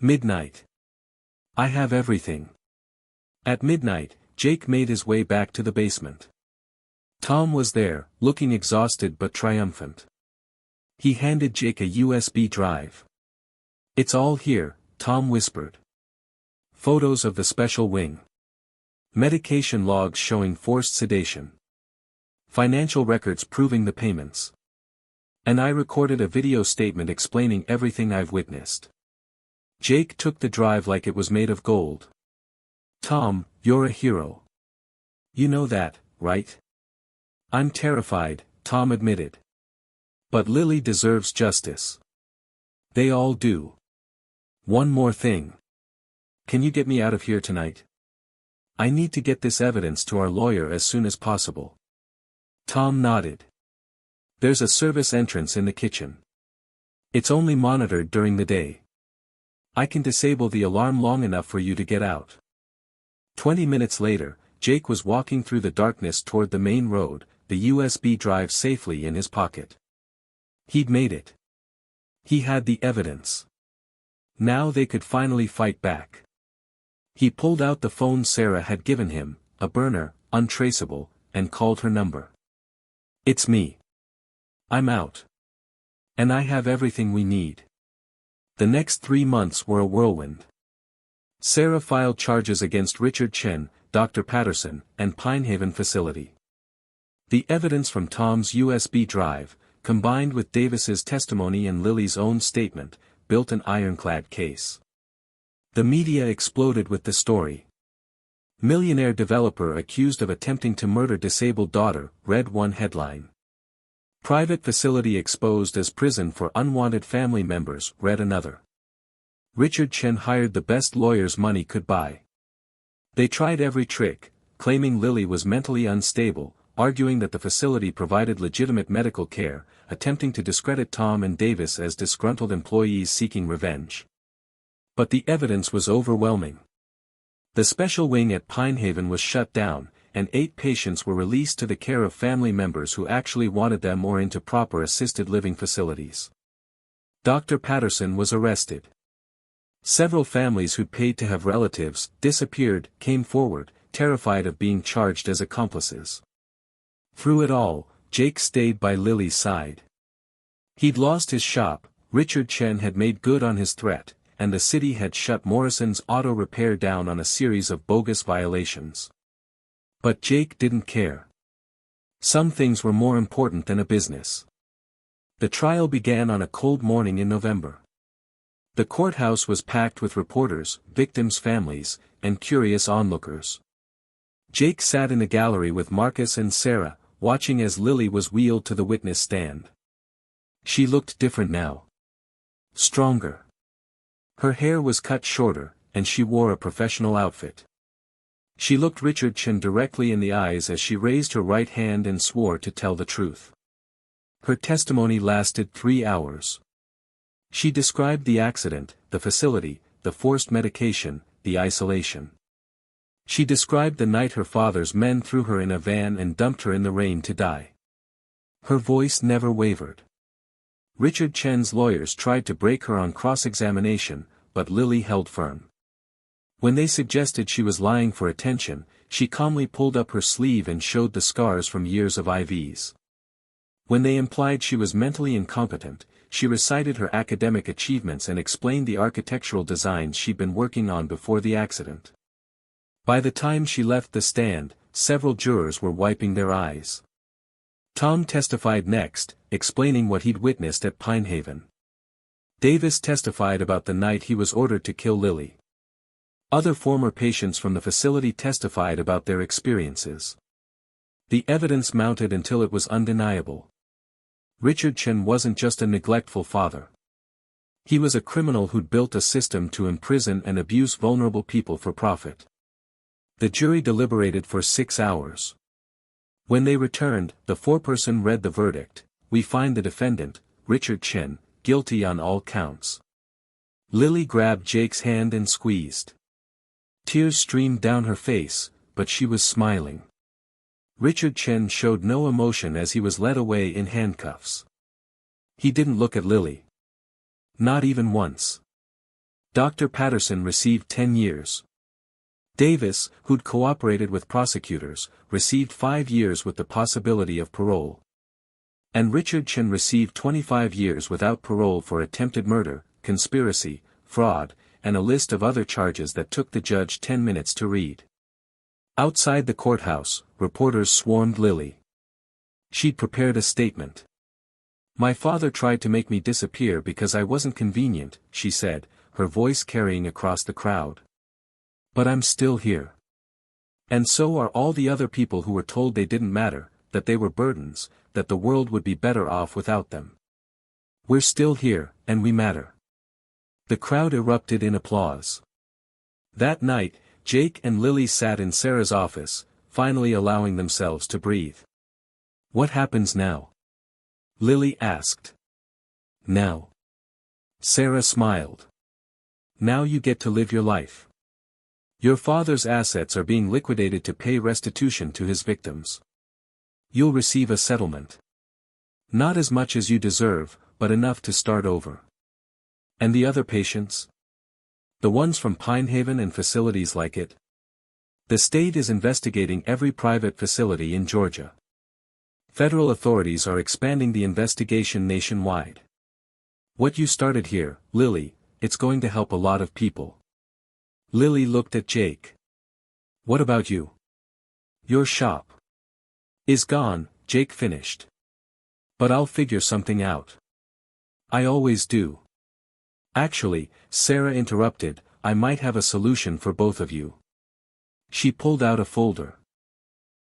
Midnight. I have everything." At midnight, Jake made his way back to the basement. Tom was there, looking exhausted but triumphant. He handed Jake a USB drive. "It's all here," Tom whispered. Photos of the special wing. Medication logs showing forced sedation. Financial records proving the payments. And I recorded a video statement explaining everything I've witnessed. Jake took the drive like it was made of gold. "Tom, you're a hero. You know that, right?" "I'm terrified," Tom admitted. "But Lily deserves justice." "They all do. One more thing. Can you get me out of here tonight? I need to get this evidence to our lawyer as soon as possible." Tom nodded. "There's a service entrance in the kitchen. It's only monitored during the day. I can disable the alarm long enough for you to get out." 20 minutes later, Jake was walking through the darkness toward the main road, the USB drive safely in his pocket. He'd made it. He had the evidence. Now they could finally fight back. He pulled out the phone Sarah had given him, a burner, untraceable, and called her number. "It's me. I'm out. And I have everything we need." The next 3 months were a whirlwind. Sarah filed charges against Richard Chen, Dr. Patterson, and Pinehaven facility. The evidence from Tom's USB drive, combined with Davis's testimony and Lily's own statement, built an ironclad case. The media exploded with the story. "Millionaire developer accused of attempting to murder disabled daughter," read one headline. "Private facility exposed as prison for unwanted family members," read another. Richard Chen hired the best lawyers money could buy. They tried every trick, claiming Lily was mentally unstable, arguing that the facility provided legitimate medical care, attempting to discredit Tom and Davis as disgruntled employees seeking revenge. But the evidence was overwhelming. The special wing at Pinehaven was shut down, and 8 patients were released to the care of family members who actually wanted them or into proper assisted living facilities. Dr. Patterson was arrested. Several families who'd paid to have relatives disappeared came forward, terrified of being charged as accomplices. Through it all, Jake stayed by Lily's side. He'd lost his shop, Richard Chen had made good on his threat, and the city had shut Morrison's auto repair down on a series of bogus violations. But Jake didn't care. Some things were more important than a business. The trial began on a cold morning in November. The courthouse was packed with reporters, victims' families, and curious onlookers. Jake sat in a gallery with Marcus and Sarah, watching as Lily was wheeled to the witness stand. She looked different now. Stronger. Her hair was cut shorter, and she wore a professional outfit. She looked Richard Chen directly in the eyes as she raised her right hand and swore to tell the truth. Her testimony lasted 3 hours. She described the accident, the facility, the forced medication, the isolation. She described the night her father's men threw her in a van and dumped her in the rain to die. Her voice never wavered. Richard Chen's lawyers tried to break her on cross-examination, but Lily held firm. When they suggested she was lying for attention, she calmly pulled up her sleeve and showed the scars from years of IVs. When they implied she was mentally incompetent, she recited her academic achievements and explained the architectural designs she'd been working on before the accident. By the time she left the stand, several jurors were wiping their eyes. Tom testified next, explaining what he'd witnessed at Pinehaven. Davis testified about the night he was ordered to kill Lily. Other former patients from the facility testified about their experiences. The evidence mounted until it was undeniable. Richard Chen wasn't just a neglectful father. He was a criminal who'd built a system to imprison and abuse vulnerable people for profit. The jury deliberated for 6 hours. When they returned, the foreperson read the verdict: "We find the defendant, Richard Chen, guilty on all counts." Lily grabbed Jake's hand and squeezed. Tears streamed down her face, but she was smiling. Richard Chen showed no emotion as he was led away in handcuffs. He didn't look at Lily. Not even once. Dr. Patterson received 10 years. Davis, who'd cooperated with prosecutors, received 5 years with the possibility of parole. And Richard Chen received 25 years without parole for attempted murder, conspiracy, fraud, and a list of other charges that took the judge 10 minutes to read. Outside the courthouse, reporters swarmed Lily. She'd prepared a statement. "My father tried to make me disappear because I wasn't convenient," she said, her voice carrying across the crowd. "But I'm still here. And so are all the other people who were told they didn't matter, that they were burdens, that the world would be better off without them. We're still here, and we matter." The crowd erupted in applause. That night, Jake and Lily sat in Sarah's office, finally allowing themselves to breathe. "What happens now?" Lily asked. "Now?" Sarah smiled. "Now you get to live your life. Your father's assets are being liquidated to pay restitution to his victims. You'll receive a settlement. Not as much as you deserve, but enough to start over. And the other patients? The ones from Pinehaven and facilities like it? The state is investigating every private facility in Georgia. Federal authorities are expanding the investigation nationwide. What you started here, Lily, it's going to help a lot of people." Lily looked at Jake. "What about you?" "Your shop is gone," Jake finished. "But I'll figure something out. I always do." "Actually," Sarah interrupted, "I might have a solution for both of you." She pulled out a folder.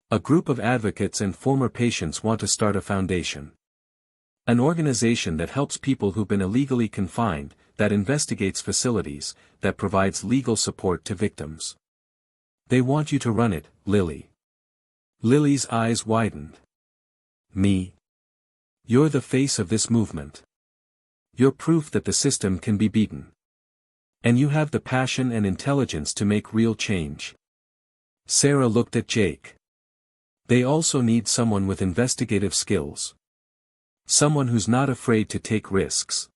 "A group of advocates and former patients want to start a foundation. An organization that helps people who've been illegally confined, that investigates facilities, that provides legal support to victims. They want you to run it, Lily." Lily's eyes widened. "Me? You're the face of this movement. You're proof that the system can be beaten. And you have the passion and intelligence to make real change." Sarah looked at Jake. "They also need someone with investigative skills. Someone who's not afraid to take risks.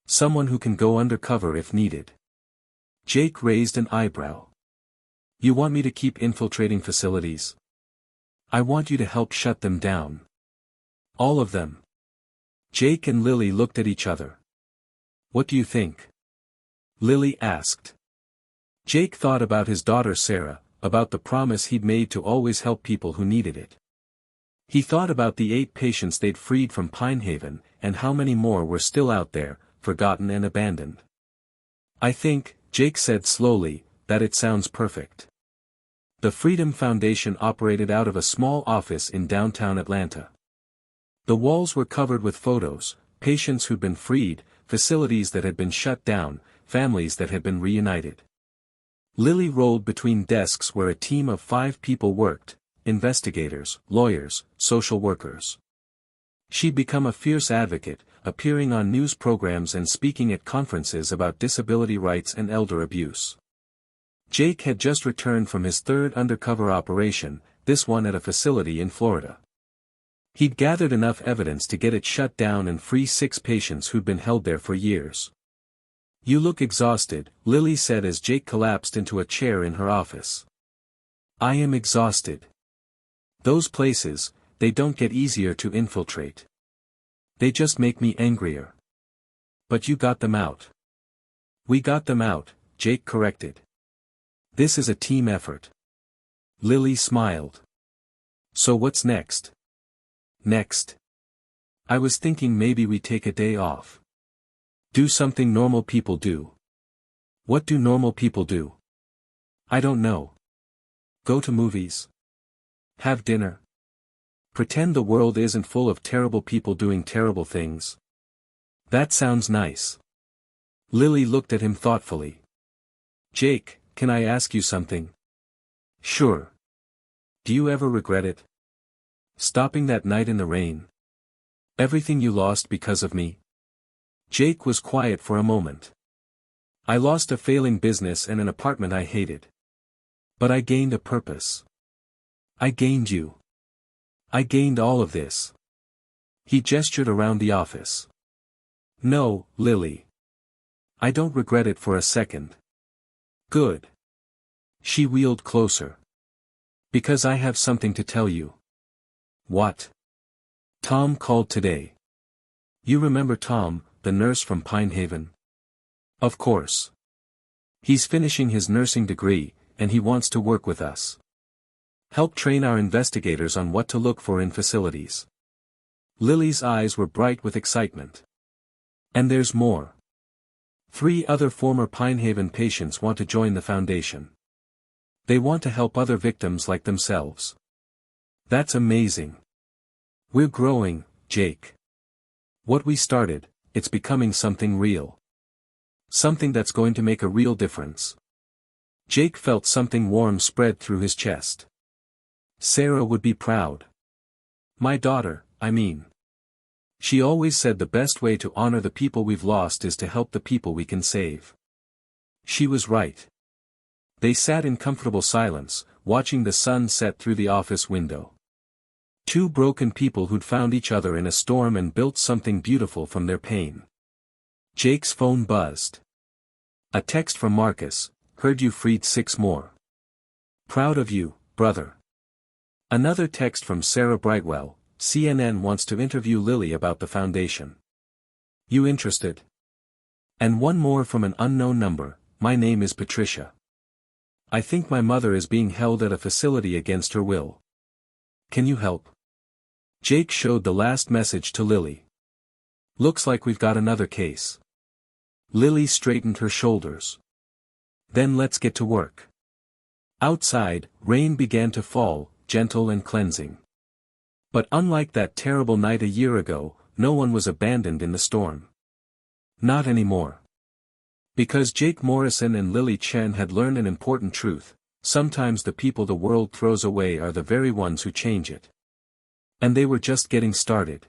Someone who can go undercover if needed." Jake raised an eyebrow. "You want me to keep infiltrating facilities? I want you to help shut them down. All of them." Jake and Lily looked at each other. "What do you think?" Lily asked. Jake thought about his daughter Sarah, about the promise he'd made to always help people who needed it. He thought about the 8 patients they'd freed from Pinehaven, and how many more were still out there, forgotten and abandoned. "I think," Jake said slowly, "that it sounds perfect. The Freedom Foundation operated out of a small office in downtown Atlanta. The walls were covered with photos, patients who'd been freed, facilities that had been shut down, families that had been reunited. Lily rolled between desks where a team of 5 people worked: investigators, lawyers, social workers. She'd become a fierce advocate, appearing on news programs and speaking at conferences about disability rights and elder abuse. Jake had just returned from his 3rd undercover operation, this one at a facility in Florida. He'd gathered enough evidence to get it shut down and free 6 patients who'd been held there for years. "You look exhausted," Lily said as Jake collapsed into a chair in her office. "I am exhausted. Those places, they don't get easier to infiltrate. They just make me angrier." "But you got them out." "We got them out," Jake corrected. "This is a team effort." Lily smiled. "So what's next?" "Next? I was thinking maybe we take a day off. Do something normal people do." "What do normal people do?" "I don't know. Go to movies. Have dinner. Pretend the world isn't full of terrible people doing terrible things." "That sounds nice." Lily looked at him thoughtfully. "Jake, can I ask you something?" "Sure. Do you ever regret it? Stopping that night in the rain? Everything you lost because of me?" Jake was quiet for a moment. "I lost a failing business and an apartment I hated. But I gained a purpose. I gained you. I gained all of this." He gestured around the office. "No, Lily. I don't regret it for a second." "Good." She wheeled closer. "Because I have something to tell you." "What?" "Tom called today. You remember Tom, the nurse from Pine Haven?" "Of course. He's finishing his nursing degree, and he wants to work with us. Help train our investigators on what to look for in facilities." Lily's eyes were bright with excitement. "And there's more. 3 other former Pine Haven patients want to join the foundation. They want to help other victims like themselves." "That's amazing. We're growing, Jake. What we started, it's becoming something real. Something that's going to make a real difference." Jake felt something warm spread through his chest. Sarah would be proud. "My daughter, I mean. She always said the best way to honor the people we've lost is to help the people we can save." She was right. They sat in comfortable silence, watching the sun set through the office window. 2 broken people who'd found each other in a storm and built something beautiful from their pain. Jake's phone buzzed. A text from Marcus: "Heard you freed 6 more. Proud of you, brother." Another text from Sarah Brightwell: "CNN wants to interview Lily about the foundation. You interested?" And one more from an unknown number: "My name is Patricia. I think my mother is being held at a facility against her will. Can you help?" Jake showed the last message to Lily. "Looks like we've got another case." Lily straightened her shoulders. "Then let's get to work." Outside, rain began to fall, gentle and cleansing. But unlike that terrible night a year ago, no one was abandoned in the storm. Not anymore. Because Jake Morrison and Lily Chen had learned an important truth: sometimes the people the world throws away are the very ones who change it. And they were just getting started.